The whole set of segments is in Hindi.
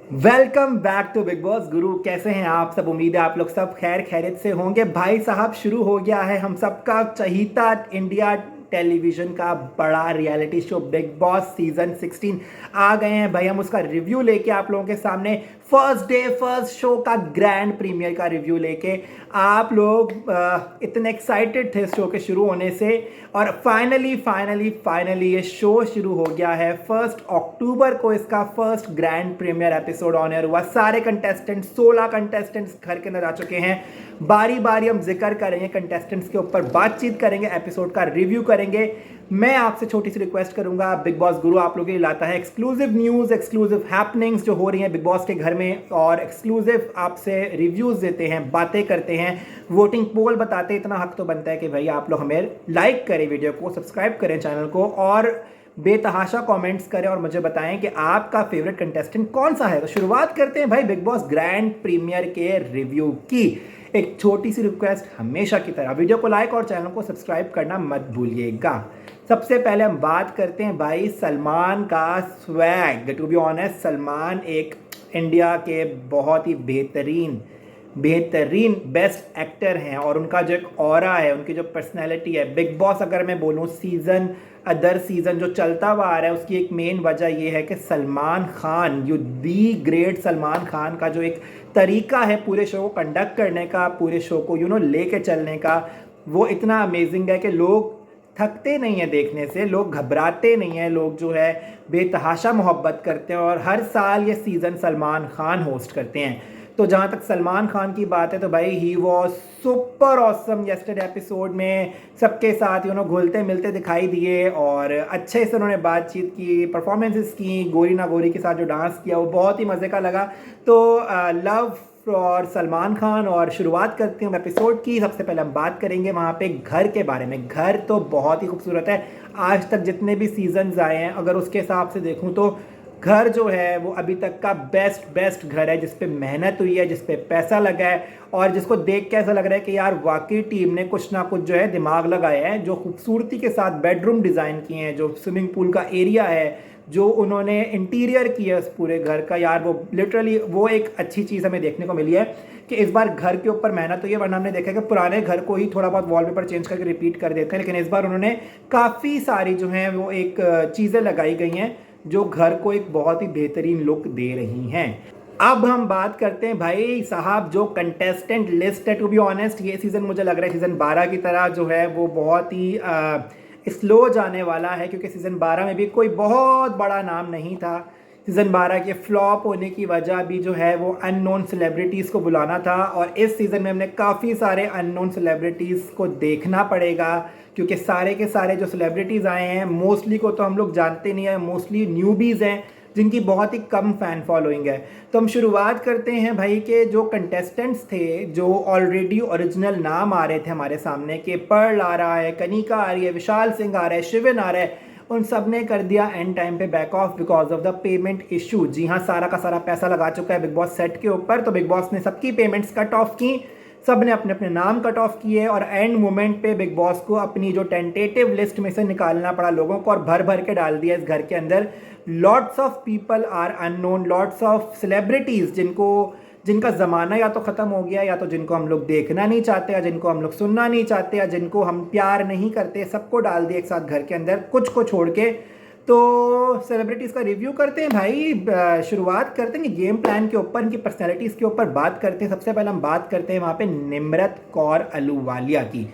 Welcome back to Bigg Boss Guru. कैसे हैं आप सब? उम्मीद है आप लोग सब खैर खैरियत से होंगे। भाई साहब, शुरू हो गया है हम सबका चहीता इंडिया टेलीविजन का बड़ा reality show big boss season 16 आ गए हैं। भाई हम उसका रिव्यू लेके आप लोगों के सामने फर्स्ट डे फर्स्ट शो का ग्रैंड प्रीमियर का रिव्यू लेके आप लोग इतने एक्साइटेड थे शो के शुरू होने से, और फाइनली ये शो शुरू हो गया है। 1 अक्टूबर को इसका first grand premiere episode on air हुआ। सारे कंटेस्टेंट 16 कंटेस्टेंट्स घर के अंदर आ चुके हैं। बारी बारी हम जिक्र करेंगे कंटेस्टेंट्स के ऊपर, बातचीत करेंगे, एपिसोड का रिव्यू करेंगे। मैं आपसे छोटी सी रिक्वेस्ट करूंगा, बिग बॉस गुरु आप लोगों के लिए लाता है एक्सक्लूसिव न्यूज़, एक्सक्लूसिव हैपनिंग्स जो हो रही हैं बिग बॉस के घर में, और एक्सक्लूसिव आपसे रिव्यूज़ देते हैं, बातें करते हैं, वोटिंग पोल बताते हैं। इतना हक तो बनता है कि भाई आप लोग हमें लाइक करें, वीडियो को सब्सक्राइब करें चैनल को, और बेतहाशा कमेंट्स करें और मुझे बताएं कि आपका फेवरेट कंटेस्टेंट कौन सा है। तो शुरुआत करते हैं भाई बिग बॉस ग्रैंड प्रीमियर के रिव्यू की। एक छोटी सी रिक्वेस्ट, हमेशा की तरह वीडियो को लाइक और चैनल को सब्सक्राइब करना मत भूलिएगा। सबसे पहले हम बात करते हैं भाई सलमान का swag. To be honest, Salman एक इंडिया के बहुत ही बेहतरीन बेस्ट एक्टर हैं, और उनका जो एक ऑरा है, उनकी जो पर्सनैलिटी है, बिग बॉस अगर मैं बोलूँ सीज़न अदर सीज़न जो चलता हुआ आ रहा है, उसकी एक मेन वजह ये है कि Salman Khan, you the great Salman Khan का जो एक तरीका है पूरे शो को कंडक्ट करने का, पूरे शो को लेके चलने का, वो इतना अमेजिंग है कि लोग थकते नहीं हैं देखने से, लोग घबराते नहीं हैं, लोग जो है बेतहाशा मोहब्बत करते हैं। और हर साल ये सीज़न सलमान खान होस्ट करते हैं। तो जहाँ तक सलमान खान की बात है तो भाई he was super awesome. Yesterday episode में सबके साथ घुलते मिलते दिखाई दिए, और अच्छे से उन्होंने बातचीत की, परफॉर्मेंसेस की, गोरी ना गोरी के साथ जो डांस किया वो बहुत ही मज़े का लगा। तो लव और सलमान खान। और शुरुआत करते हैं एपिसोड की। सबसे पहले हम बात करेंगे वहाँ पे घर के बारे में। घर तो बहुत ही खूबसूरत है। आज तक जितने भी सीजन्स आए हैं, अगर उसके हिसाब से देखूँ तो घर जो है वो अभी तक का बेस्ट घर है, जिस पे मेहनत हुई है, जिस पे पैसा लगा है, और जिसको देख के ऐसा लग रहा है कि यार वाकई टीम ने कुछ ना कुछ जो है दिमाग लगाया है। जो खूबसूरती के साथ बेडरूम डिज़ाइन किए हैं, जो स्विमिंग पूल का एरिया है, जो उन्होंने इंटीरियर किया उस पूरे घर का, यार वो लिटरली वो एक अच्छी चीज़ हमें देखने को मिली है कि इस बार घर के ऊपर मेहनत हुई है। वरना हमने देखा कि पुराने घर को ही थोड़ा बहुत वॉलपेपर चेंज करके रिपीट कर देते हैं, लेकिन इस बार उन्होंने काफ़ी सारी जो हैं वो एक चीज़ें लगाई गई हैं जो घर को एक बहुत ही बेहतरीन लुक दे रही हैं। अब हम बात करते हैं भाई साहब जो कंटेस्टेंट लिस्ट है। टू बी ऑनेस्ट, ये सीज़न मुझे लग रहा है सीज़न 12 की तरह जो है वो बहुत ही स्लो जाने वाला है, क्योंकि सीज़न 12 में भी कोई बहुत बड़ा नाम नहीं था। सीज़न 12 के फ्लॉप होने की वजह भी जो है वो अननोन सेलिब्रिटीज़ को बुलाना था, और इस सीज़न में हमने काफ़ी सारे अननोन सेलिब्रिटीज़ को देखना पड़ेगा, क्योंकि सारे के सारे जो सेलिब्रिटीज़ आए हैं मोस्टली को तो हम लोग जानते नहीं हैं, मोस्टली न्यूबीज़ हैं जिनकी बहुत ही कम फ़ैन फॉलोइंग है। तो हम शुरुआत करते हैं भाई के जो कंटेस्टेंट्स थे, जो ऑलरेडी ओरिजिनल नाम आ रहे थे हमारे सामने कि पर्ल आ रहा है, कनिका आ रही है, विशाल सिंह आ रहा है, शिविन आ रहा है, उन सब ने कर दिया एंड टाइम पे back off because of the payment issue. जी हाँ, सारा का सारा पैसा लगा चुका है बिग बॉस सेट के ऊपर, तो बिग बॉस ने सबकी पेमेंट्स कट ऑफ की, सब ने अपने अपने नाम कट ऑफ किए, और एंड मोमेंट पे बिग बॉस को अपनी जो टेंटेटिव लिस्ट में से निकालना पड़ा लोगों को, और भर भर के डाल दिया इस घर के अंदर। Lots of people are unknown, lots of celebrities जिनका ज़माना या तो ख़त्म हो गया, या तो जिनको हम लोग देखना नहीं चाहते, या जिनको हम लोग सुनना नहीं चाहते, या जिनको हम प्यार नहीं करते, सबको डाल दिया एक साथ घर के अंदर, कुछ को छोड़ के। तो सेलिब्रिटीज़ का रिव्यू करते हैं भाई। शुरुआत करते हैं गेम प्लान के ऊपर, इनकी पर्सनैलिटीज़ के ऊपर बात करते हैं। सबसे पहले हम बात करते हैं वहाँ पे निम्रत कौर अहलूवालिया की।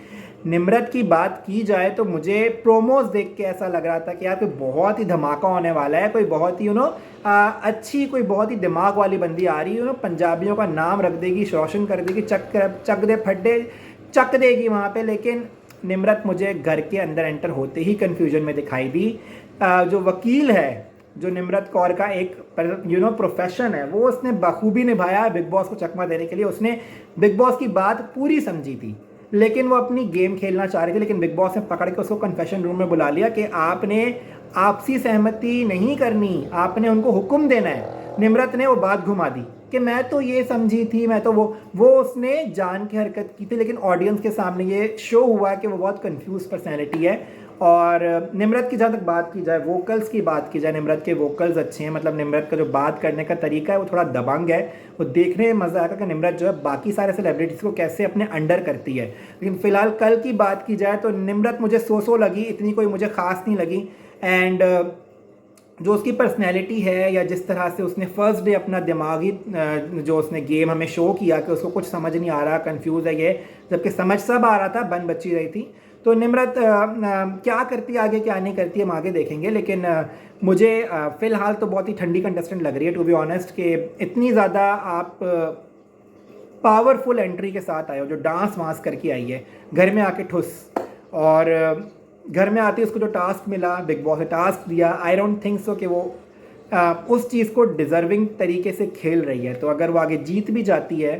निम्रत की बात की जाए तो मुझे प्रोमोज देख के ऐसा लग रहा था कि यार कोई बहुत ही धमाका होने वाला है, कोई बहुत ही अच्छी, कोई बहुत ही दिमाग वाली बंदी आ रही है, पंजाबियों का नाम रख देगी, रोशन कर देगी, चक दे फड्डे चक देगी वहाँ पे। लेकिन निम्रत मुझे घर के अंदर एंटर होते ही कन्फ्यूजन में दिखाई दी। जो वकील है, जो निम्रत कौर का एक प्रोफेशन है, वो उसने बखूबी निभाया बिग बॉस को चकमा देने के लिए। उसने बिग बॉस की बात पूरी समझी थी, लेकिन वो अपनी गेम खेलना चाह रही थी, लेकिन बिग बॉस ने पकड़ के उसको कन्फेशन रूम में बुला लिया कि आपने आपसी सहमति नहीं करनी, आपने उनको हुक्म देना है। निम्रत ने वो बात घुमा दी कि मैं तो ये समझी थी, मैं तो वो उसने जान की हरकत की थी, लेकिन ऑडियंस के सामने ये शो हुआ कि वो बहुत कंफ्यूज पर्सनैलिटी है, और निम्रत की जहाँ तक बात की जाए, वोकल्स की बात की जाए, निम्रत के वोकल्स अच्छे हैं। मतलब निम्रत का जो बात करने का तरीका है वो थोड़ा दबंग है। वो देखने में मज़ा आएगा कि निम्रत जो है बाकी सारे सेलिब्रिटीज़ को कैसे अपने अंडर करती है। लेकिन फ़िलहाल कल की बात की जाए तो निम्रत मुझे सो लगी, इतनी कोई मुझे ख़ास नहीं लगी। एंड जो उसकी पर्सनैलिटी है या जिस तरह से उसने फर्स्ट डे अपना दिमागी जो उसने गेम हमें शो किया कि उसको कुछ समझ नहीं आ रहा, कंफ्यूज है ये, जबकि समझ सब आ रहा था, बन बच्ची रही थी। तो निम्रत क्या करती है आगे, क्या नहीं करती है, हम आगे देखेंगे। लेकिन मुझे फ़िलहाल तो बहुत ही ठंडी कंटेस्टेंट लग रही है, टू बी ऑनेस्ट, कि इतनी ज़्यादा आप पावरफुल एंट्री के साथ आए हो, जो डांस वांस करके आई है, घर में आके ठुस। और घर में आती उसको जो टास्क मिला, बिग बॉस ने टास्क दिया, आई डोंट थिंक सो कि वो उस चीज़ को डिज़र्विंग तरीके से खेल रही है। तो अगर वो आगे जीत भी जाती है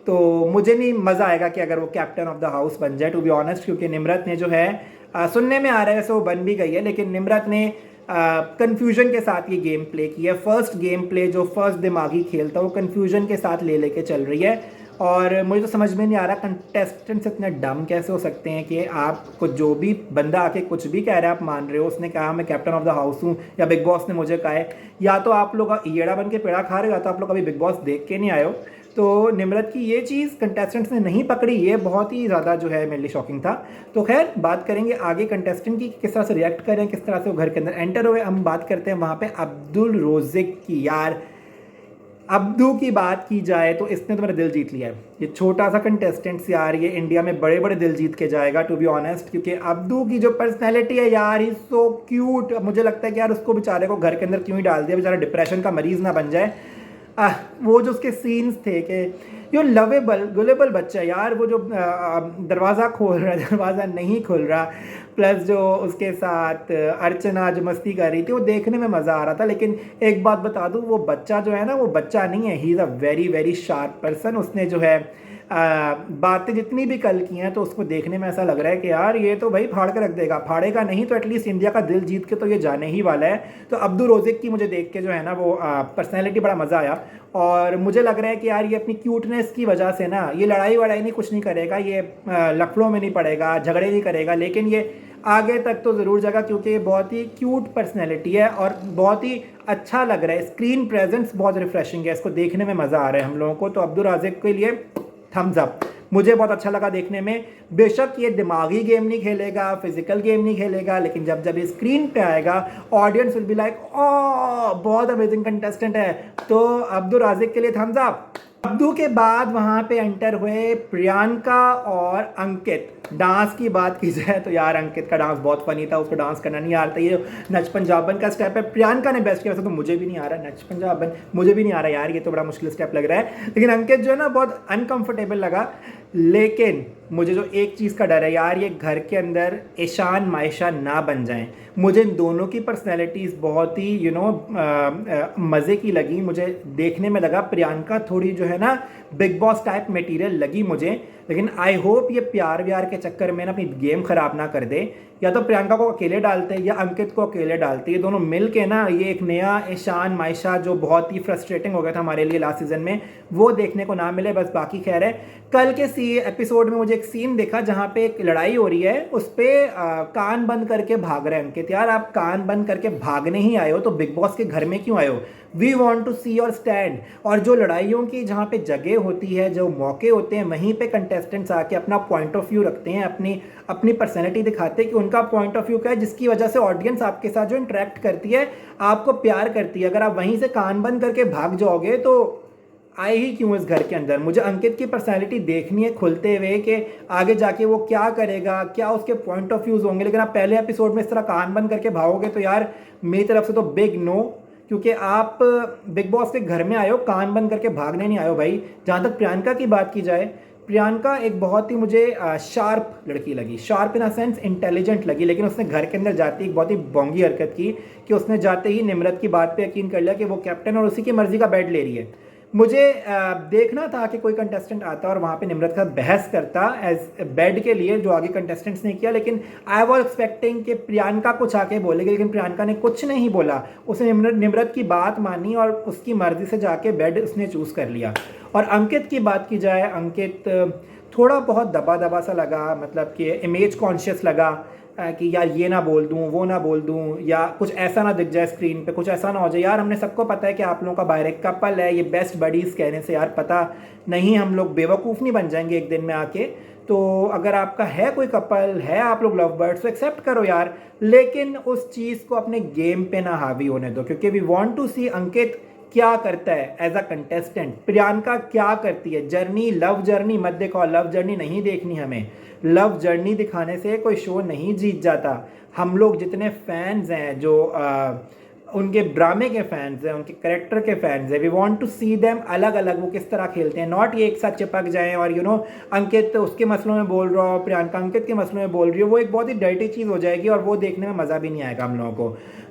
तो मुझे नहीं मज़ा आएगा कि अगर वो कैप्टन ऑफ द हाउस बन जाए, टू बी ऑनेस्ट। क्योंकि निम्रत ने जो है सुनने में आ रहा है वैसे वो बन भी गई है, लेकिन निम्रत ने कन्फ्यूजन के साथ ये गेम प्ले किया है। फर्स्ट गेम प्ले जो फर्स्ट दिमागी खेल था वो कन्फ्यूजन के साथ ले लेके चल रही है। और मुझे तो समझ में नहीं आ रहा कंटेस्टेंट्स इतने डम कैसे हो सकते हैं कि आपको जो भी बंदा आके कुछ भी कह रहा है आप मान रहे हो। उसने कहा मैं कैप्टन ऑफ द हाउस हूँ, या बिग बॉस ने मुझे कहा है, या तो आप लोग ईड़ा बन के पेड़ा खा रहे हो, या तो आप लोग अभी बिग बॉस देख के नहीं आए हो। तो निम्रत की ये चीज़ कंटेस्टेंट्स ने नहीं पकड़ी, ये बहुत ही ज़्यादा जो है मेरे लिए शॉकिंग था। तो खैर बात करेंगे आगे कंटेस्टेंट की, किस तरह से रिएक्ट करें, किस तरह से वो घर के अंदर एंटर हुए। हम बात करते हैं वहाँ पे अब्दुल रोज़िक की। यार अब्दू की बात की जाए तो इसने तो मेरा दिल जीत लिया है। ये छोटा सा कंटेस्टेंट यार, ये इंडिया में बड़े बड़े दिल जीत के जाएगा, टू बी ऑनेस्ट। क्योंकि अब्दू की जो पर्सनैलिटी है यार, ही सो क्यूट। मुझे लगता है कि यार उसको बेचारे को घर के अंदर क्यों ही डाल दिया, बेचारा डिप्रेशन का मरीज़ ना बन जाए। वो जो उसके सीन्स थे कि यो लवेबल गुलेबल बच्चा है यार, वो जो दरवाज़ा खोल रहा है, दरवाज़ा नहीं खुल रहा, प्लस जो उसके साथ अर्चना जो मस्ती कर रही थी, वो देखने में मज़ा आ रहा था। लेकिन एक बात बता दूँ, वो बच्चा जो है ना, वो बच्चा नहीं है, he is a very very sharp person. उसने जो है बातें जितनी भी कल की हैं तो उसको देखने में ऐसा लग रहा है कि यार ये तो भाई फाड़ के रख देगा, फाड़ेगा नहीं तो एटलीस्ट इंडिया का दिल जीत के तो ये जाने ही वाला है। तो अब्दुल रोज़िक की मुझे देख के जो है ना वो पर्सनैलिटी बड़ा मज़ा आया। और मुझे लग रहा है कि यार ये अपनी क्यूटनेस की वजह से ना, ये लड़ाई वड़ाई नहीं कुछ नहीं करेगा, ये लफड़ों में नहीं पड़ेगा, झगड़े नहीं करेगा, लेकिन ये आगे तक तो ज़रूर जाएगा। क्योंकि ये बहुत ही क्यूट पर्सनैलिटी है और बहुत ही अच्छा लग रहा है, स्क्रीन प्रेजेंस बहुत रिफ्रेशिंग है, इसको देखने में मज़ा आ रहा है हम लोगों को। तो अब्दुल राज़िक के लिए थम्स अप, मुझे बहुत अच्छा लगा देखने में। बेशक ये दिमागी गेम नहीं खेलेगा, फिजिकल गेम नहीं खेलेगा, लेकिन जब जब ये स्क्रीन पे आएगा audience will be like oh बहुत अमेजिंग कंटेस्टेंट है। तो अब्दुल राज़िक के लिए थम्स अप। अब्दू के बाद वहाँ पे एंटर हुए प्रियंका और अंकित। डांस की बात की जाए तो यार अंकित का डांस बहुत फनी था, उसको डांस करना नहीं आता। ये नच पंजाबन का स्टेप है, प्रियंका ने बेस्ट किया, वैसे तो मुझे भी नहीं आ रहा नच पंजाबन, मुझे भी नहीं आ रहा यार, ये तो बड़ा मुश्किल स्टेप लग रहा है। लेकिन अंकित जो है ना बहुत अनकंफर्टेबल लगा। लेकिन मुझे जो एक चीज़ का डर है यार, ये घर के अंदर ईशान मायशा ना बन जाएं। मुझे इन दोनों की पर्सनैलिटीज़ बहुत ही मज़े की लगी। मुझे देखने में लगा प्रियंका थोड़ी जो है ना बिग बॉस टाइप मटेरियल लगी मुझे। लेकिन आई होप ये प्यार व्यार के चक्कर में ना अपनी गेम ख़राब ना कर दे। या तो प्रियंका को अकेले डालते या अंकित को अकेले डालते, ये दोनों मिल के ना ये एक नया ईशान मायशा जो बहुत ही फ्रस्ट्रेटिंग हो गया था हमारे लिए लास्ट सीजन में, वो देखने को ना मिले बस। बाकी खैर है, कल के एपिसोड में मुझे एक सीन देखा जहाँ पे एक लड़ाई हो रही है, उस पर कान बंद करके भाग रहे हैं अंकित। यार आप कान बंद करके भागने ही आए हो तो बिग बॉस के घर में क्यों आए हो? We want to see your stand. और जो लड़ाइयों की जहाँ पे जगह होती है, जो मौके होते हैं, वहीं पे कंटेस्टेंट्स आके अपना पॉइंट ऑफ व्यू रखते हैं, अपनी पर्सनैलिटी दिखाते हैं कि उनका पॉइंट ऑफ व्यू क्या है, जिसकी वजह से ऑडियंस आपके साथ जो इंटरेक्ट करती है, आपको प्यार करती है। अगर आप वहीं से कान बंद करके भाग जाओगे तो आए ही क्यों इस घर के अंदर? मुझे अंकित की पर्सनैलिटी देखनी है खुलते हुए कि आगे जाके वो क्या करेगा, क्या उसके पॉइंट ऑफ व्यूज़ होंगे। लेकिन आप पहले एपिसोड में इस तरह कान बंद करके भागोगे तो यार मेरी तरफ से तो बिग नो। क्योंकि आप बिग बॉस के घर में आए हो, कान बंद करके भागने नहीं आए हो भाई। जहाँ तक प्रियंका की बात की जाए, प्रियंका एक बहुत ही मुझे शार्प लड़की लगी, sharp in a sense intelligent लगी। लेकिन उसने घर के अंदर जाते ही एक बहुत ही बोंगी हरकत की कि उसने जाते ही निम्रत की बात पे यकीन कर लिया कि वो कैप्टन और उसी की मर्जी का बेड ले रही है। मुझे देखना था कि कोई कंटेस्टेंट आता और वहाँ पे निम्रत का बहस करता एज बेड के लिए, जो आगे कंटेस्टेंट्स ने किया। लेकिन आई वॉज एक्सपेक्टिंग कि प्रियंका कुछ आके बोलेगी, लेकिन प्रियंका ने कुछ नहीं बोला। उसने निम्रत की बात मानी और उसकी मर्जी से जाके बेड उसने चूज़ कर लिया। और अंकित की बात की जाए, अंकित थोड़ा बहुत दबा दबा सा लगा, मतलब कि इमेज कॉन्शियस लगा। कि यार ये ना बोल दूँ, वो ना बोल दूँ, या कुछ ऐसा ना दिख जाए स्क्रीन पे, कुछ ऐसा ना हो जाए। यार हमने सबको पता है कि आप लोगों का बाहर एक कपल है, ये बेस्ट बडीज़ कहने से यार पता नहीं, हम लोग बेवकूफ़ नहीं बन जाएंगे एक दिन में आके। तो अगर आपका है कोई कपल है, आप लोग लव बर्ड्स, तो एक्सेप्ट करो यार, लेकिन उस चीज़ को अपने गेम पे ना हावी होने दो, क्योंकि वी वांट टू सी अंकित क्या करता है एज अ कंटेस्टेंट, प्रियंका क्या करती है। जर्नी, लव जर्नी मत देखो, लव जर्नी नहीं देखनी हमें। लव जर्नी दिखाने से कोई शो नहीं जीत जाता। हम लोग जितने फैंस हैं, जो उनके ड्रामे के फैंस हैं, उनके करेक्टर के फैंस हैं, we want to see them अलग अलग, वो किस तरह खेलते हैं, नॉट ये एक साथ चिपक जाएं और अंकित उसके मसलों में बोल रहा हो, प्रियंका अंकित के मसलों में बोल रही हो, वो एक बहुत ही डर्टी चीज़ हो जाएगी और वो देखने में मज़ा भी नहीं आएगा हम लोगों को।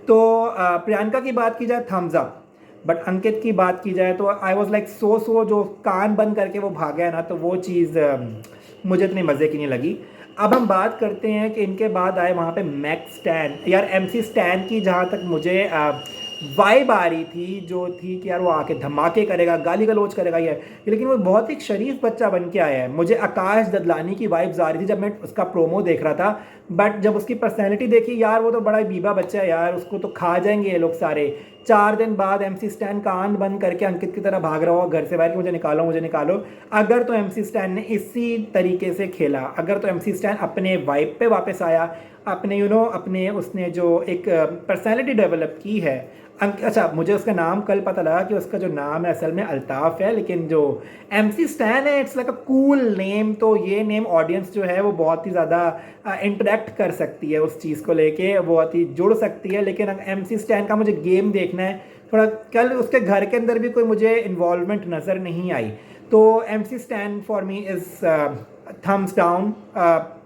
तो प्रियंका की बात की जाए, थम्स अप। बट अंकित की बात की जाए तो आई वॉज लाइक सो जो कान बंद करके वो भागा है ना, तो वो चीज़ मुझे इतनी मज़े की नहीं लगी। अब हम बात करते हैं कि इनके बाद आए वहाँ पे मैक्स स्टैन। यार MC स्टैन की जहाँ तक मुझे वाइब आ रही थी, जो थी कि यार वो आके धमाके करेगा, गाली गलौज करेगा ये, लेकिन वो बहुत ही शरीफ बच्चा बन के आया है। मुझे आकाश ददलानी की वाइब्स आ रही थी जब मैं उसका प्रोमो देख रहा था, बट जब उसकी पर्सनैलिटी देखी, यार वो तो बड़ा ही बीबा बच्चा है यार, उसको तो खा जाएंगे ये लोग सारे। 4 दिन बाद MC स्टैन कान बंद करके अंकित की तरह भाग रहा हो घर से बाहर कि मुझे निकालो, मुझे निकालो। अगर तो MC स्टैन ने इसी तरीके से खेला, अगर तो MC स्टैन अपने वाइब पे वापस आया, अपने अपने उसने जो एक पर्सनैलिटी डेवलप की है। अच्छा, मुझे उसका नाम कल पता लगा कि उसका जो नाम है असल में अल्ताफ़ है, लेकिन जो MC स्टैन है it's like a cool name. तो ये नेम ऑडियंस जो है वो बहुत ही ज़्यादा इंटरेक्ट कर सकती है उस चीज़ को लेके, बहुत ही जुड़ सकती है। लेकिन MC स्टैन का मुझे गेम देखना है थोड़ा। कल उसके घर के अंदर भी कोई मुझे इन्वॉल्वमेंट नज़र नहीं आई। तो MC stan for me is thumbs down.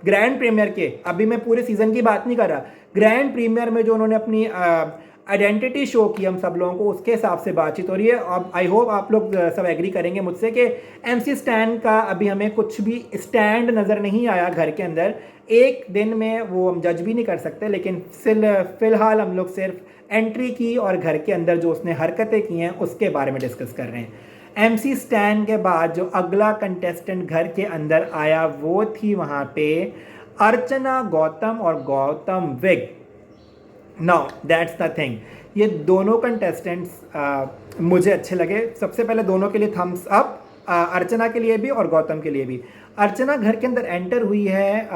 Grand premiere के, अभी मैं पूरे सीज़न की बात नहीं कर रहा, ग्रैंड प्रीमियर में जो उन्होंने अपनी आइडेंटिटी शो की हम सब लोगों को, उसके हिसाब से बातचीत हो रही है। अब आई होप आप लोग सब एग्री करेंगे मुझसे कि MC स्टैन का अभी हमें कुछ भी स्टैंड नज़र नहीं आया घर के अंदर। एक दिन में वो हम जज भी नहीं कर सकते, लेकिन फ़िलहाल हम लोग सिर्फ एंट्री की और घर के अंदर जो उसने हरकतें की हैं उसके बारे में डिस्कस कर रहे हैं। MC स्टैन के बाद जो अगला कंटेस्टेंट घर के अंदर आया वो थी वहाँ पे अर्चना गौतम और Gautam Vig. Now that's the thing, ये दोनों कंटेस्टेंट्स मुझे अच्छे लगे। सबसे पहले दोनों के लिए थम्स अप, अर्चना के लिए भी और गौतम के लिए भी। अर्चना घर के अंदर एंटर हुई है,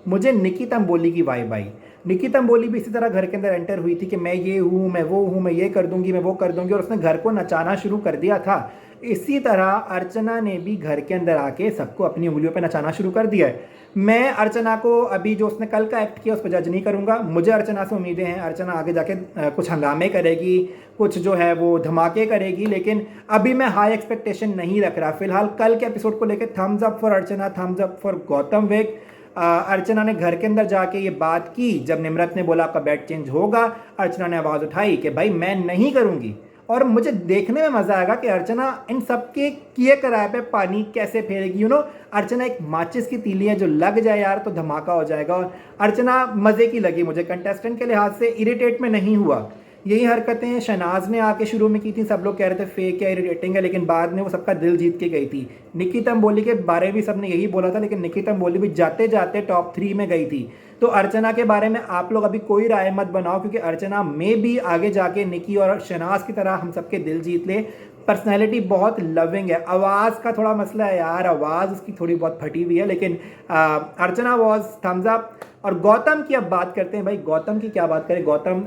मुझे निकी तंबोली की वाइब आई। निकी तंबोली भी इसी तरह घर के अंदर एंटर हुई थी कि मैं ये हूँ, मैं वो हूँ, मैं ये कर दूंगी, मैं वो कर दूंगी, और उसने घर को नचाना शुरू कर दिया था। इसी तरह अर्चना ने भी घर के अंदर आके सबको अपनी उंगलियों पे नचाना शुरू कर दिया है। मैं अर्चना को अभी जो उसने कल का एक्ट किया उस पर जज नहीं करूँगा। मुझे अर्चना से उम्मीदें हैं, अर्चना आगे जाके कुछ हंगामे करेगी, कुछ जो है वो धमाके करेगी, लेकिन अभी मैं हाई एक्सपेक्टेशन नहीं रख रहा। फिलहाल कल के एपिसोड को लेकर thumbs up for Archana, thumbs up for Gautam Vig. Archana ने घर के अंदर जाके ये बात की, जब निम्रत ने बोला आपका बेड चेंज होगा, अर्चना ने आवाज़ उठाई कि भाई मैं नहीं करूँगी। और मुझे देखने में मज़ा आएगा कि अर्चना इन सबके किए कराए पे पानी कैसे फेरेगी। अर्चना एक माचिस की तीली है, जो लग जाए यार तो धमाका हो जाएगा। और अर्चना मज़े की लगी मुझे, कंटेस्टेंट के लिहाज से इरिटेट में नहीं हुआ। यही हरकतें शहनाज ने आके शुरू में की थी, सब लोग कह रहे थे फेक है, इरिटेटिंग है, लेकिन बाद में वो सबका दिल जीत के गई थी। निकी तंबोली के बारे में भी सब ने यही बोला था, लेकिन निकी तंबोली भी जाते जाते टॉप 3 में गई थी। तो अर्चना के बारे में आप लोग अभी कोई राय मत बनाओ, क्योंकि अर्चना में भी आगे जाके निकी और शहनाज की तरह हम सबके दिल जीत ले। पर्सनैलिटी बहुत लविंग है। आवाज़ का थोड़ा मसला है यार, आवाज़ उसकी थोड़ी बहुत फटी हुई है, लेकिन अर्चना वॉज थम्स अप। और गौतम की अब बात करते हैं। भाई गौतम की क्या बात करें, गौतम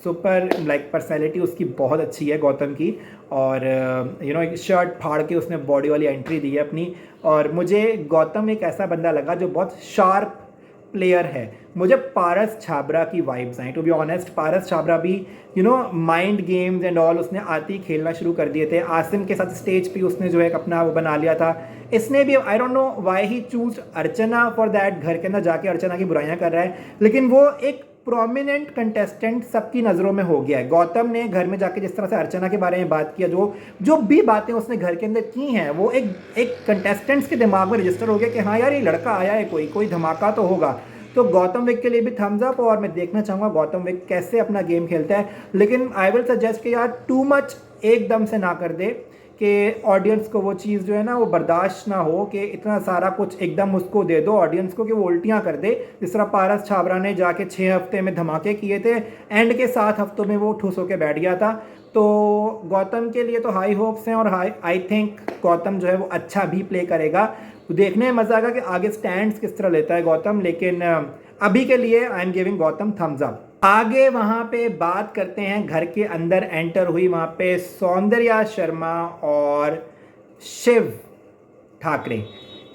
सुपर लाइक पर्सनैलिटी उसकी बहुत अच्छी है गौतम की। और एक शर्ट फाड़ के उसने बॉडी वाली एंट्री दी है अपनी। और मुझे गौतम एक ऐसा बंदा लगा जो बहुत शार्प प्लेयर है। मुझे पारस छाबरा की वाइब्स आई, to be honest. Paras Chhabra भी माइंड गेम्स एंड ऑल उसने आते ही खेलना शुरू कर दिए थे। आसिम के साथ स्टेज पे उसने जो है अपना वो बना लिया था। इसने भी I don't know why he choose Archana for that. घर के अंदर जाके अर्चना की बुराइयां कर रहा है, लेकिन वो एक प्रोमिनेंट कंटेस्टेंट सबकी नज़रों में हो गया है। गौतम ने घर में जाके जिस तरह से अर्चना के बारे में बात किया, जो भी बातें उसने घर के अंदर की हैं, वो एक कंटेस्टेंट्स के दिमाग में रजिस्टर हो गया कि हाँ यार ये लड़का आया है, कोई धमाका तो होगा। तो गौतम विग के लिए भी थम्स अप। और मैं देखना चाहूँगा गौतम विग कैसे अपना गेम खेलता है। लेकिन आई विल सजेस्ट कि यार टू मच एकदम से ना कर दे, कि ऑडियंस को वो चीज़ जो है ना वो बर्दाश्त ना हो कि इतना सारा कुछ एकदम उसको दे दो ऑडियंस को कि वो उल्टियाँ कर दे। जिस तरह पारस छाबरा ने जाके 6 हफ्ते में धमाके किए थे, एंड के 7 हफ्तों में वो ठुस होकर बैठ गया था। तो गौतम के लिए तो हाई होप्स हैं, और आई थिंक गौतम जो है वो अच्छा भी प्ले करेगा। तो देखने में मज़ा आएगा कि आगे स्टैंड्स किस तरह लेता है गौतम, लेकिन अभी के लिए I am giving Gautam thumbs up. आगे वहाँ पे बात करते हैं, घर के अंदर एंटर हुई वहाँ पे सौंदर्या शर्मा और Shiv Thakare.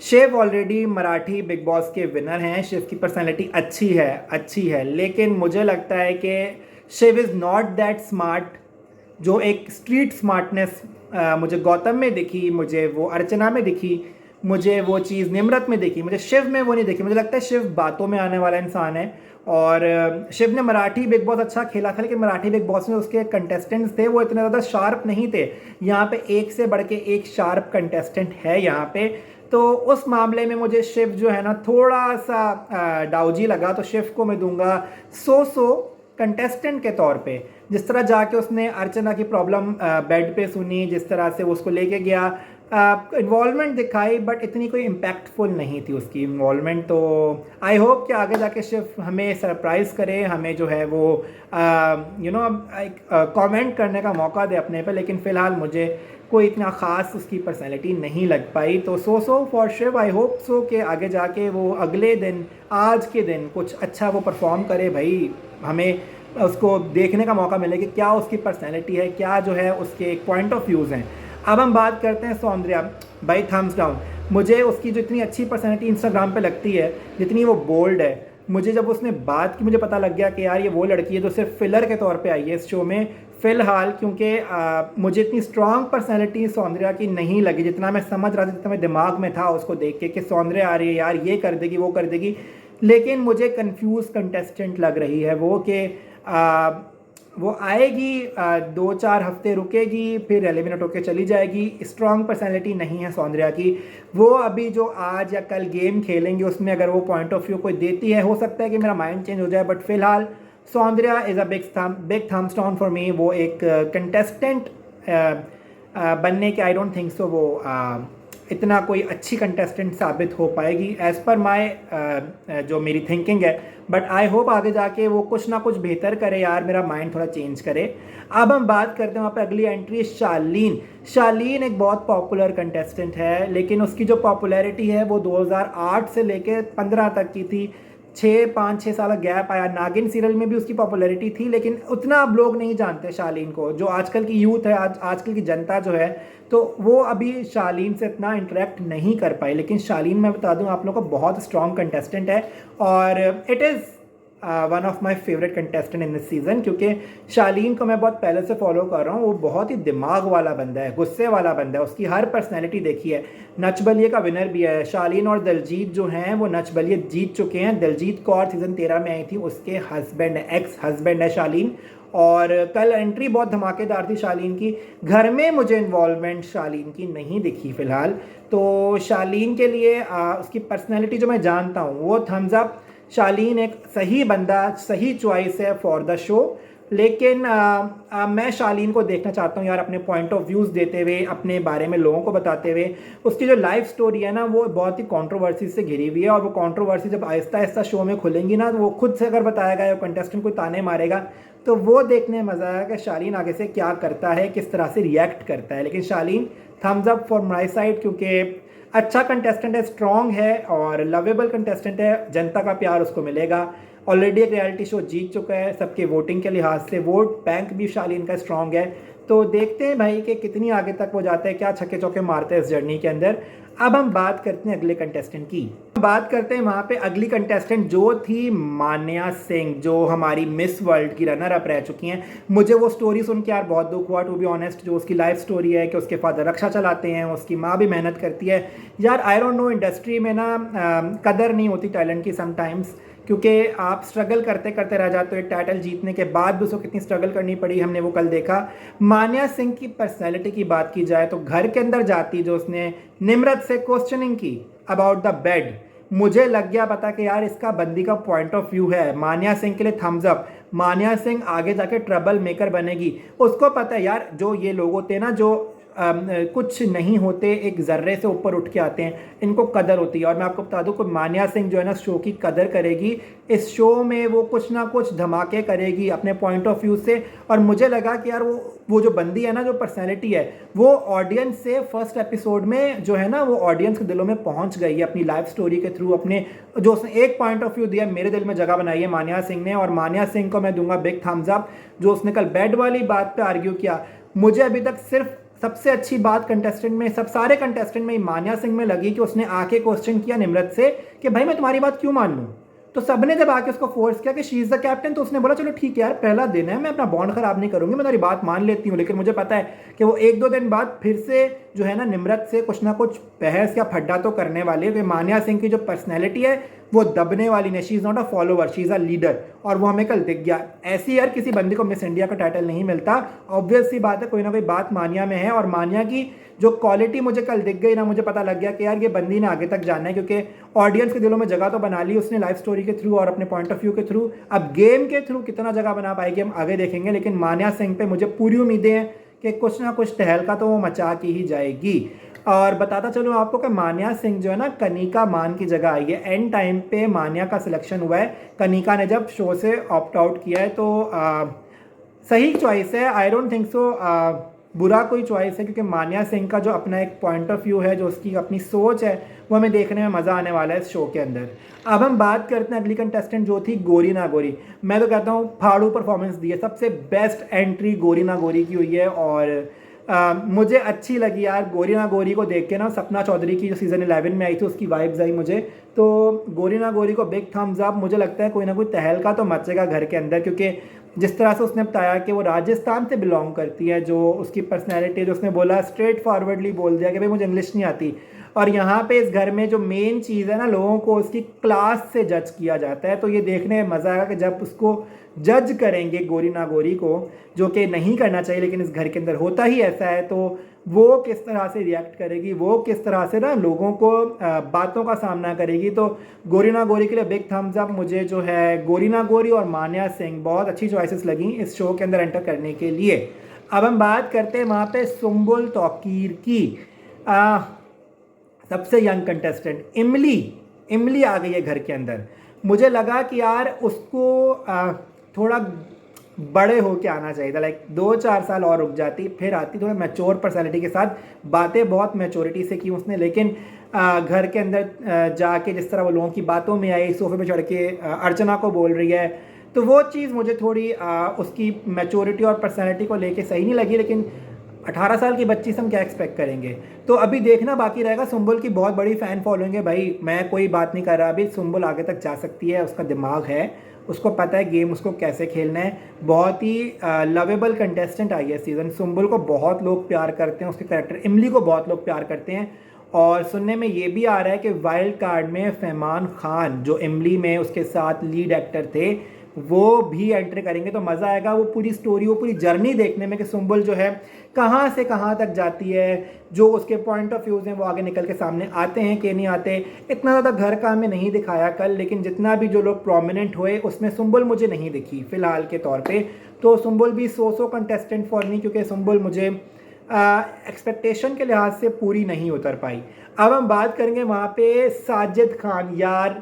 Shiv already Marathi Bigg Boss के विनर हैं, शिव की पर्सनैलिटी अच्छी है, लेकिन मुझे लगता है कि Shiv is not that smart. जो एक स्ट्रीट स्मार्टनेस मुझे गौतम में दिखी, मुझे वो अर्चना में दिखी, मुझे वो चीज़ निम्रत में दिखी, मुझे शिव में वो नहीं दिखी। मुझे लगता है शिव बातों में आने वाला इंसान है, और शिव ने मराठी बिग बॉस अच्छा खेला था, लेकिन मराठी बिग बॉस में उसके कंटेस्टेंट्स थे वो इतने ज़्यादा शार्प नहीं थे। यहाँ पे एक से बढ़ के एक शार्प कंटेस्टेंट है यहाँ पे। तो उस मामले में मुझे शिव जो है ना थोड़ा सा डाउजी लगा। तो शिव को मैं दूंगा 100 कंटेस्टेंट के तौर पे। जिस तरह जाके उसने अर्चना की प्रॉब्लम बेड पे सुनी, जिस तरह से वो उसको लेके गया, इन्वॉल्वमेंट दिखाई, बट इतनी कोई इम्पैक्टफुल नहीं थी उसकी इन्वॉल्वमेंट। तो आई होप कि आगे जाके शिव हमें सरप्राइज़ करे, हमें जो है वो कमेंट करने का मौका दे अपने पे। लेकिन फ़िलहाल मुझे कोई इतना ख़ास उसकी पर्सनैलिटी नहीं लग पाई। तो so far Shiv, I hope so कि आगे जाके वो अगले दिन, आज के दिन कुछ अच्छा वो परफॉर्म करे भाई, हमें उसको देखने का मौका मिले कि क्या उसकी पर्सनैलिटी है, क्या जो है उसके एक पॉइंट ऑफ व्यूज़ हैं। अब हम बात करते हैं सौंदर्या। भाई थम्स डाउन, मुझे उसकी जो इतनी अच्छी पर्सनैलिटी इंस्टाग्राम पे लगती है, जितनी वो बोल्ड है, मुझे जब उसने बात की मुझे पता लग गया कि यार ये वो लड़की है जो सिर्फ फिलर के तौर पे आई है इस शो में फ़िलहाल। क्योंकि मुझे इतनी स्ट्रॉन्ग पर्सनैलिटी सौंदर्या की नहीं लगी, जितना मैं समझ रहा था, जितना मेरे दिमाग में था उसको देख के कि सौंदर्या आ रही है यार, ये कर देगी वो कर देगी। लेकिन मुझे कंफ्यूज कंटेस्टेंट लग रही है वो, कि वो आएगी, 2-4 हफ्ते रुकेगी, फिर एलिमिनेट होकर चली जाएगी। स्ट्रॉन्ग पर्सनैलिटी नहीं है सौंदर्या की। वो अभी जो आज या कल गेम खेलेंगे उसमें अगर वो पॉइंट ऑफ व्यू कोई देती है, हो सकता है कि मेरा माइंड चेंज हो जाए, बट फिलहाल Soundarya is a big thumbs down for me. वो एक कंटेस्टेंट बनने के आई डोंट थिंक सो वो इतना कोई अच्छी कंटेस्टेंट साबित हो पाएगी एज़ पर माई जो मेरी थिंकिंग है। बट आई होप आगे जाके वो कुछ ना कुछ बेहतर करे यार, मेरा माइंड थोड़ा चेंज करे। अब हम बात करते हैं वहाँ पे अगली एंट्री शालीन। शालीन एक बहुत पॉपुलर कंटेस्टेंट है, लेकिन उसकी जो पॉपुलैरिटी है वो 2008 से लेकर 15 तक की थी। 5-6 साल गैप आया। नागिन सीरियल में भी उसकी पॉपुलैरिटी थी, लेकिन उतना अब लोग नहीं जानते शालीन को। जो आजकल की यूथ है, आजकल की जनता जो है, तो वो अभी शालीन से इतना इंटरेक्ट नहीं कर पाई। लेकिन शालीन, मैं बता दूं आप लोगों को, बहुत स्ट्रॉन्ग कंटेस्टेंट है, और it is one of my favourite contestant in this season. क्योंकि शालीन को मैं बहुत पहले से फॉलो कर रहा हूँ। वो बहुत ही दिमाग वाला बंदा है, गुस्से वाला बंदा है, उसकी हर पर्सनैलिटी देखी है। नच बलिए का विनर भी है। शालीन और दलजीत जो हैं वो नच बलिए जीत चुके हैं। दलजीत कौर सीज़न 13 में आई थी, उसके हस्बैंड, एक्स हस्बैंड है शालीन। और कल एंट्री बहुत धमाकेदार थी शालीन की। घर में मुझे इन्वॉल्वमेंट शालीन की नहीं दिखी फ़िलहाल। तो शालीन के लिए उसकी पर्सनैलिटी जो मैं जानता हूँ वो थम्स अप। शालीन एक सही बंदा, सही चॉइस है फॉर द शो। लेकिन मैं शालीन को देखना चाहता हूँ यार, अपने पॉइंट ऑफ व्यूज़ देते हुए, अपने बारे में लोगों को बताते हुए। उसकी जो लाइफ स्टोरी है ना वो बहुत ही कंट्रोवर्सी से घिरी हुई है, और वो कंट्रोवर्सी जब आहिस्ता आहिस्ता शो में खुलेंगी ना, तो वो खुद से अगर बताएगा या कंटेस्टेंट को ताने मारेगा, तो वो देखने में मज़ा आएगा कि शालीन आगे से क्या करता है, किस तरह से रिएक्ट करता है। लेकिन Shalin thumbs up for my side, क्योंकि अच्छा कंटेस्टेंट है, स्ट्रॉन्ग है और लवेबल कंटेस्टेंट है। जनता का प्यार उसको मिलेगा। ऑलरेडी एक रियलिटी शो जीत चुका है, सबके वोटिंग के लिहाज से वोट बैंक भी शालीन का स्ट्रॉन्ग है। तो देखते हैं भाई कि कितनी आगे तक वो जाता है, क्या छक्के चौके मारते हैं इस जर्नी के अंदर। अब हम बात करते हैं अगले कंटेस्टेंट की। बात करते हैं वहाँ पे अगली कंटेस्टेंट जो थी मान्या सिंह, जो हमारी मिस वर्ल्ड की रनर अप रह चुकी हैं। मुझे वो स्टोरी सुन के यार बहुत दुख हुआ, टू बी ऑनेस्ट। जो उसकी लाइफ स्टोरी है कि उसके फादर रक्षा चलाते हैं, उसकी माँ भी मेहनत करती है। यार आई डोंट नो, इंडस्ट्री में ना कदर नहीं होती टैलेंट की समटाइम्स, क्योंकि आप स्ट्रगल करते करते रह जाते हो। एक टाइटल जीतने के बाद भी उसको कितनी स्ट्रगल करनी पड़ी, हमने वो कल देखा। मान्या सिंह की पर्सनैलिटी की बात की जाए तो घर के अंदर जाती जो उसने निम्रत से क्वेश्चनिंग की अबाउट द बेड, मुझे लग गया पता कि यार इसका बंदी का पॉइंट ऑफ व्यू है। मान्या सिंह के लिए थम्स अप। मान्या सिंह आगे जाके ट्रबल मेकर बनेगी। उसको पता है यार, जो ये लोग होते हैं ना जो कुछ नहीं होते, एक ज़र्रे से ऊपर उठ के आते हैं, इनको कदर होती है। और मैं आपको बता दूं कि मान्या सिंह जो है ना शो की कदर करेगी, इस शो में वो कुछ ना कुछ धमाके करेगी अपने पॉइंट ऑफ व्यू से। और मुझे लगा कि यार वो जो बंदी है ना, जो पर्सनैलिटी है, वो ऑडियंस से फर्स्ट एपिसोड में जो है ना वो ऑडियंस के दिलों में पहुंच गई है अपनी लाइफ स्टोरी के थ्रू। अपने जो उसने एक पॉइंट ऑफ व्यू दिया, मेरे दिल में जगह बनाई है मान्या सिंह ने। और मान्या सिंह को मैं दूंगा बिग थम्स अप। जो उसने कल बेड वाली बात पे आर्ग्यू किया, मुझे अभी तक सिर्फ सबसे अच्छी बात कंटेस्टेंट में, सब सारे कंटेस्टेंट में मान्या सिंह में लगी कि उसने आके क्वेश्चन किया निम्रत से कि भाई मैं तुम्हारी बात क्यों मान लूं। तो सबने जब आके उसको फोर्स किया कि शी इज द कैप्टन, तो उसने बोला चलो ठीक है यार, पहला दिन है, मैं अपना बॉन्ड खराब नहीं करूंगी, मैं तुम्हारी बात मान लेती हूँ। लेकिन मुझे पता है कि वो एक दो दिन बाद फिर से जो है ना निम्रत से कुछ ना कुछ बहस या फड्डा तो करने वाली है। मान्या सिंह की जो पर्सनैलिटी है वो दबने वाली नहीं, she is not a follower, she is a leader. और वो हमें कल दिख गया। ऐसी यार किसी बंदी को मिस इंडिया का टाइटल नहीं मिलता। ऑब्वियस सी बात है, कोई ना कोई बात मान्या में है। और मान्या की जो क्वालिटी मुझे कल दिख गई ना, मुझे पता लग गया कि यार ये बंदी ने आगे तक जाना है, क्योंकि ऑडियंस के दिलों में जगह तो बना ली उसने लाइफ स्टोरी के थ्रू और अपने पॉइंट ऑफ व्यू के थ्रू। अब गेम के थ्रू कितना जगह बना पाएगी हम आगे देखेंगे। लेकिन मान्या सिंह पे मुझे पूरी उम्मीदें हैं कि कुछ ना कुछ तहलका तो वो मचा के ही जाएगी। और बताता चलूँ आपको कि मान्या सिंह जो है ना कनिका मान की जगह आई है। एंड टाइम पे मान्या का सिलेक्शन हुआ है, कनिका ने जब शो से ऑप्ट आउट किया है। तो सही चॉइस है, आई डोंट थिंक सो बुरा कोई चॉइस है, क्योंकि मान्या सिंह का जो अपना एक पॉइंट ऑफ व्यू है, जो उसकी अपनी सोच है, वो हमें देखने में मज़ा आने वाला है इस शो के अंदर। अब हम बात करते हैं अगली कंटेस्टेंट जो थी गोरी ना गोरी। मैं तो कहता हूँ फाड़ू परफॉर्मेंस दी है, सबसे बेस्ट एंट्री गोरी ना गोरी की हुई है। और मुझे अच्छी लगी यार गोरी ना गोरी को देख के ना। सपना चौधरी की जो सीज़न 11 में आई थी उसकी वाइब्स आई मुझे। तो गोरी ना गोरी को बिग थम्स अप। मुझे लगता है कोई ना कोई तहलका तो मचेगा घर के अंदर, क्योंकि जिस तरह से उसने बताया कि वो राजस्थान से बिलोंग करती है, जो उसकी पर्सनैलिटी, जो उसने बोला स्ट्रेट फॉरवर्डली बोल दिया कि भाई मुझे इंग्लिश नहीं आती। और यहाँ पे इस घर में जो मेन चीज़ है ना, लोगों को उसकी क्लास से जज किया जाता है। तो ये देखने में मज़ा आएगा कि जब उसको जज करेंगे गोरी ना गोरी को, जो कि नहीं करना चाहिए लेकिन इस घर के अंदर होता ही ऐसा है, तो वो किस तरह से रिएक्ट करेगी, वो किस तरह से ना लोगों को बातों का सामना करेगी। तो गोरी ना गोरी के लिए बिग थम्स अप। मुझे जो है गोरी ना गोरी और मान्या सिंह बहुत अच्छी चॉइसेस लगी इस शो के अंदर एंटर करने के लिए। अब हम बात करते हैं वहाँ पे सुम्बुल तौकीर की। सबसे यंग कंटेस्टेंट इमली आ गई है घर के अंदर। मुझे लगा कि यार उसको थोड़ा बड़े होके आना चाहिए था, लाइक 2-4 साल और रुक जाती, फिर आती थोड़ा मैच्योर पर्सनैलिटी के साथ। बातें बहुत मैच्योरिटी से की उसने, लेकिन घर के अंदर जाके जिस तरह वो लोगों की बातों में आई, सोफे पे चढ़ के अर्चना को बोल रही है, तो वो चीज़ मुझे थोड़ी उसकी मैच्योरिटी और पर्सनैलिटी को लेके सही नहीं लगी। लेकिन 18 साल की बच्ची से हम क्या एक्सपेक्ट करेंगे। तो अभी देखना बाकी रहेगा। सुम्बुल की बहुत बड़ी फ़ैन फॉलोइंग है भाई, मैं कोई बात नहीं कर रहा, अभी सुम्बुल आगे तक जा सकती है, उसका दिमाग है, उसको पता है गेम उसको कैसे खेलना है। बहुत ही लवेबल कंटेस्टेंट आई है सीज़न। सुम्बुल को बहुत लोग प्यार करते हैं, उसके कैरेक्टर इमली को बहुत लोग प्यार करते हैं। और सुनने में ये भी आ रहा है कि वाइल्ड कार्ड में फहमान खान जो इमली में उसके साथ लीड एक्टर थे, वो भी एंटर करेंगे। तो मज़ा आएगा वो पूरी स्टोरी, वो पूरी जर्नी देखने में कि सुम्बुल जो है कहाँ से कहाँ तक जाती है, जो उसके पॉइंट ऑफ व्यूज़ हैं वो आगे निकल के सामने आते हैं कि नहीं आते। इतना ज़्यादा घर का हमें नहीं दिखाया कल, लेकिन जितना भी जो लोग प्रोमिनेंट हुए उसमें सुम्बुल मुझे नहीं दिखी फ़िलहाल के तौर पे। तो सुम्बुल भी सो कंटेस्टेंट फॉर मी, क्योंकि सुम्बुल मुझे एक्सपेक्टेशन के लिहाज से पूरी नहीं उतर पाई। अब हम बात करेंगे वहाँ पे साजिद खान। यार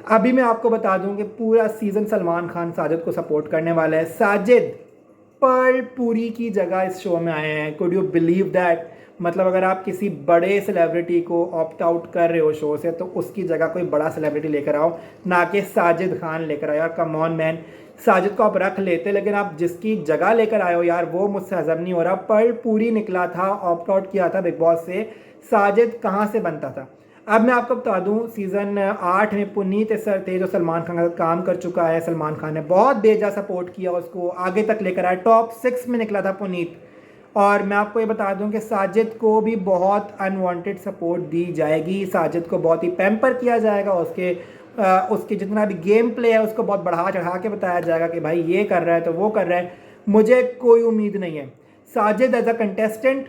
अभी मैं आपको बता दूं कि पूरा सीज़न सलमान खान साजिद को सपोर्ट करने वाला है। साजिद पर्ल पूरी की जगह इस शो में आए हैं। Could you believe that? मतलब अगर आप किसी बड़े सेलिब्रिटी को ऑप्ट आउट कर रहे हो शो से, तो उसकी जगह कोई बड़ा सेलिब्रिटी लेकर आओ, ना कि साजिद खान लेकर आओ। यार कम ऑन मैन, साजिद को आप रख लेते, लेकिन आप जिसकी जगह लेकर आए हो यार, वो मुझसे हजम नहीं हो रहा। पर्ल पूरी निकला था, ऑप्ट आउट किया था बिग बॉस से, साजिद कहाँ से बनता था। अब मैं आपको बता दूं सीज़न 8 में पुनीत सर थे जो सलमान खान का काम कर चुका है। सलमान खान ने बहुत बेजा सपोर्ट किया, उसको आगे तक लेकर आया, टॉप 6 में निकला था पुनीत। और मैं आपको ये बता दूं कि साजिद को भी बहुत अनवांटेड सपोर्ट दी जाएगी, साजिद को बहुत ही पैम्पर किया जाएगा, उसके जितना भी गेम प्ले है उसको बहुत बढ़ा चढ़ा के बताया जाएगा कि भाई ये कर रहा है तो वो कर रहा है। मुझे कोई उम्मीद नहीं है। साजिद एज अ कंटेस्टेंट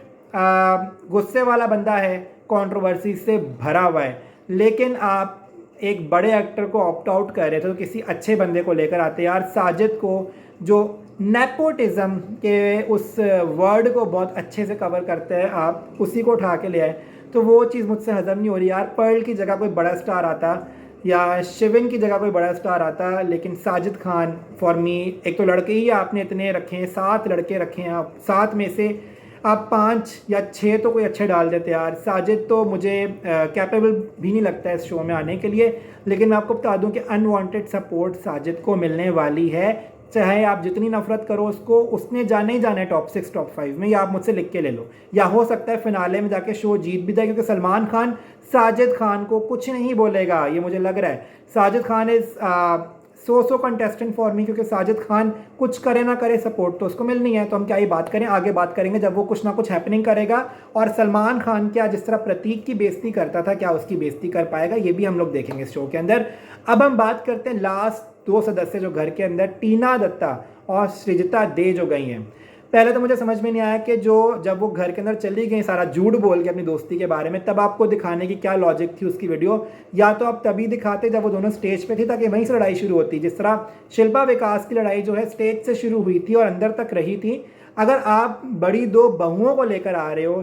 गुस्से वाला बंदा है, कंट्रोवर्सी से भरा हुआ है, लेकिन आप एक बड़े एक्टर को ऑप्ट आउट कर रहे थे तो किसी अच्छे बंदे को लेकर आते। यार साजिद को जो नेपोटिज्म के उस वर्ड को बहुत अच्छे से कवर करते हैं, आप उसी को उठा के ले आए। तो वो चीज़ मुझसे हज़म नहीं हो रही यार। पर्ल की जगह कोई बड़ा स्टार आता या शिविन की जगह कोई बड़ा स्टार आता, लेकिन साजिद खान फॉर मी, एक तो लड़के ही आपने इतने रखे हैं, 7 लड़के रखे हैं आप, 7 में से आप 5 या 6 तो कोई अच्छे डाल देते यार। साजिद तो मुझे कैपेबल भी नहीं लगता है इस शो में आने के लिए, लेकिन मैं आपको बता दूं कि अनवांटेड सपोर्ट साजिद को मिलने वाली है। चाहे आप जितनी नफरत करो उसको, उसने जाने ही जाना है टॉप 6 टॉप 5 में, या आप मुझसे लिख के ले लो। या हो सकता है फिनाले में जाके शो जीत भी जाए, क्योंकि सलमान खान साजिद खान को कुछ नहीं बोलेगा, ये मुझे लग रहा है। Sajid Khan is so contestant for me, क्योंकि साजिद खान कुछ करे ना करे सपोर्ट तो उसको मिलनी है। तो हम क्या ही बात करें, आगे बात करेंगे जब वो कुछ ना कुछ हैपनिंग करेगा। और सलमान खान क्या जिस तरह प्रतीक की बेइज्जती करता था, क्या उसकी बेइज्जती कर पाएगा, ये भी हम लोग देखेंगे इस शो के अंदर। अब हम बात करते हैं लास्ट 2 सदस्य जो घर के अंदर, टीना दत्ता और सृजिता दे जो गई हैं। पहले तो मुझे समझ में नहीं आया कि जब वो घर के अंदर चली गई सारा झूठ बोल के अपनी दोस्ती के बारे में, तब आपको दिखाने की क्या लॉजिक थी उसकी वीडियो। या तो आप तभी दिखाते जब वो दोनों स्टेज पे थी, ताकि वहीं से लड़ाई शुरू होती। जिस तरह शिल्पा विकास की लड़ाई जो है स्टेज से शुरू हुई थी और अंदर तक रही थी। अगर आप बड़ी 2 बहुओं को लेकर आ रहे हो,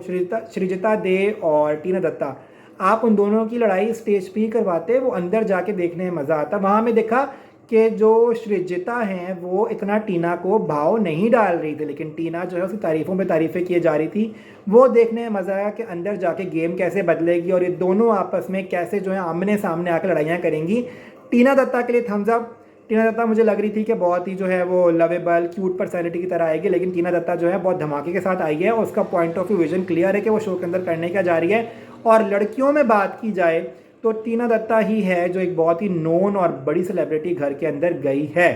सृजिता दे और टीना दत्ता, आप उन दोनों की लड़ाई स्टेज पे ही करवाते, वो अंदर जाके देखने में मज़ा आता। वहाँ में देखा कि जो सृजिता हैं वो इतना टीना को भाव नहीं डाल रही थी, लेकिन टीना जो है उसकी तारीफ़ों पे तारीफ़ें किए जा रही थी। वो देखने में मज़ा आया कि अंदर जाके गेम कैसे बदलेगी और ये दोनों आपस में कैसे जो है आमने सामने आकर लड़ाइयाँ करेंगी। टीना दत्ता के लिए थम्स अप। टीना दत्ता मुझे लग रही थी कि बहुत ही जो है वो लवेबल क्यूट पर्सनैलिटी की तरह आएगी, लेकिन टीना दत्ता जो है बहुत धमाके के साथ आई है और उसका point of view vision clear है कि वो शो के अंदर करने क्या जा रही है। और लड़कियों में बात की जाए तो टीना दत्ता ही है जो एक बहुत ही नोन और बड़ी सेलिब्रिटी घर के अंदर गई है।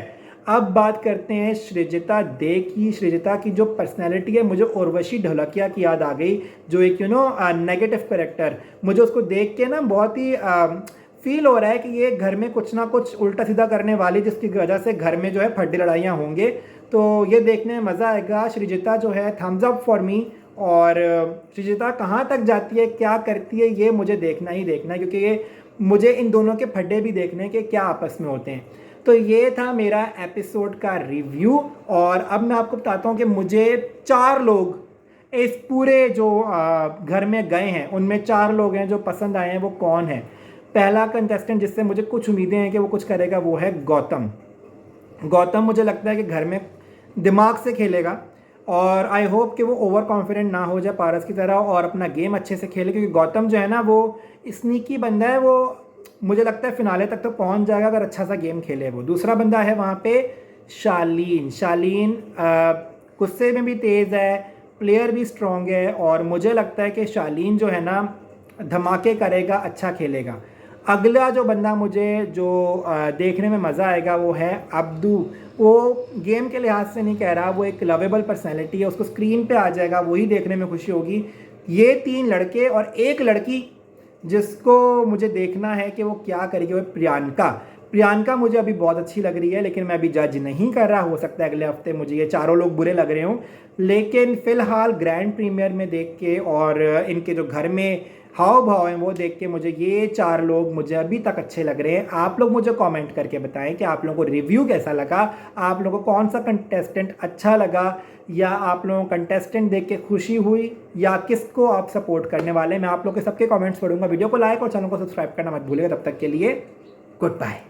अब बात करते हैं सृजिता दे की। सृजिता की जो पर्सनैलिटी है, मुझे उर्वशी ढोलकिया की याद आ गई, जो एक नेगेटिव करेक्टर, मुझे उसको देख के ना बहुत ही फील हो रहा है कि ये घर में कुछ ना कुछ उल्टा सीधा करने वाली, जिसकी वजह से घर में जो है फड्डी लड़ाइयाँ होंगे। तो ये देखने में मज़ा आएगा। सृजिता जो है थम्स अप फॉर मी। और सृजिता कहाँ तक जाती है, क्या करती है, ये मुझे देखना ही देखना है, क्योंकि ये मुझे इन दोनों के फड्डे भी देखने हैं कि क्या आपस में होते हैं। तो ये था मेरा एपिसोड का रिव्यू। और अब मैं आपको बताता हूँ कि मुझे 4 लोग इस पूरे जो घर में गए हैं, उनमें 4 लोग हैं जो पसंद आए हैं। वो कौन है? पहला कंटेस्टेंट जिससे मुझे कुछ उम्मीदें हैं कि वो कुछ करेगा, वो है गौतम। गौतम मुझे लगता है कि घर में दिमाग से खेलेगा और आई होप कि वो ओवर कॉन्फिडेंट ना हो जाए पारस की तरह और अपना गेम अच्छे से खेले, क्योंकि गौतम जो है ना वो स्नीकी बंदा है। वो मुझे लगता है फिनाले तक तो पहुंच जाएगा अगर अच्छा सा गेम खेले वो। दूसरा बंदा है वहाँ पे शालीन। शालीन गुस्से में भी तेज़ है, प्लेयर भी स्ट्रॉन्ग है, और मुझे लगता है कि शालीन जो है ना धमाके करेगा, अच्छा खेलेगा। अगला जो बंदा मुझे जो देखने में मज़ा आएगा वो है अब्दू। वो गेम के लिहाज से नहीं कह रहा, वो एक लवेबल पर्सनैलिटी है, उसको स्क्रीन पे आ जाएगा, वही देखने में खुशी होगी। ये 3 लड़के और एक लड़की जिसको मुझे देखना है कि वो क्या करेगी, वो प्रियंका। प्रियंका मुझे अभी बहुत अच्छी लग रही है, लेकिन मैं अभी जज नहीं कर रहा। हो सकता है अगले हफ्ते मुझे ये 4 लोग बुरे लग रहे हों, लेकिन फ़िलहाल ग्रैंड प्रीमियर में देख के और इनके जो घर में हाव भाव हैं वो देख के मुझे ये 4 लोग मुझे अभी तक अच्छे लग रहे हैं। आप लोग मुझे कमेंट करके बताएं कि आप लोगों को रिव्यू कैसा लगा, आप लोगों को कौन सा कंटेस्टेंट अच्छा लगा, या आप लोगों को कंटेस्टेंट देख के खुशी हुई, या किसको आप सपोर्ट करने वाले हैं। मैं आप लोग के सबके कमेंट्स पढ़ूंगा। वीडियो को लाइक और चैनल को सब्सक्राइब करना मत भूलिएगा। तब तक के लिए गुड बाय।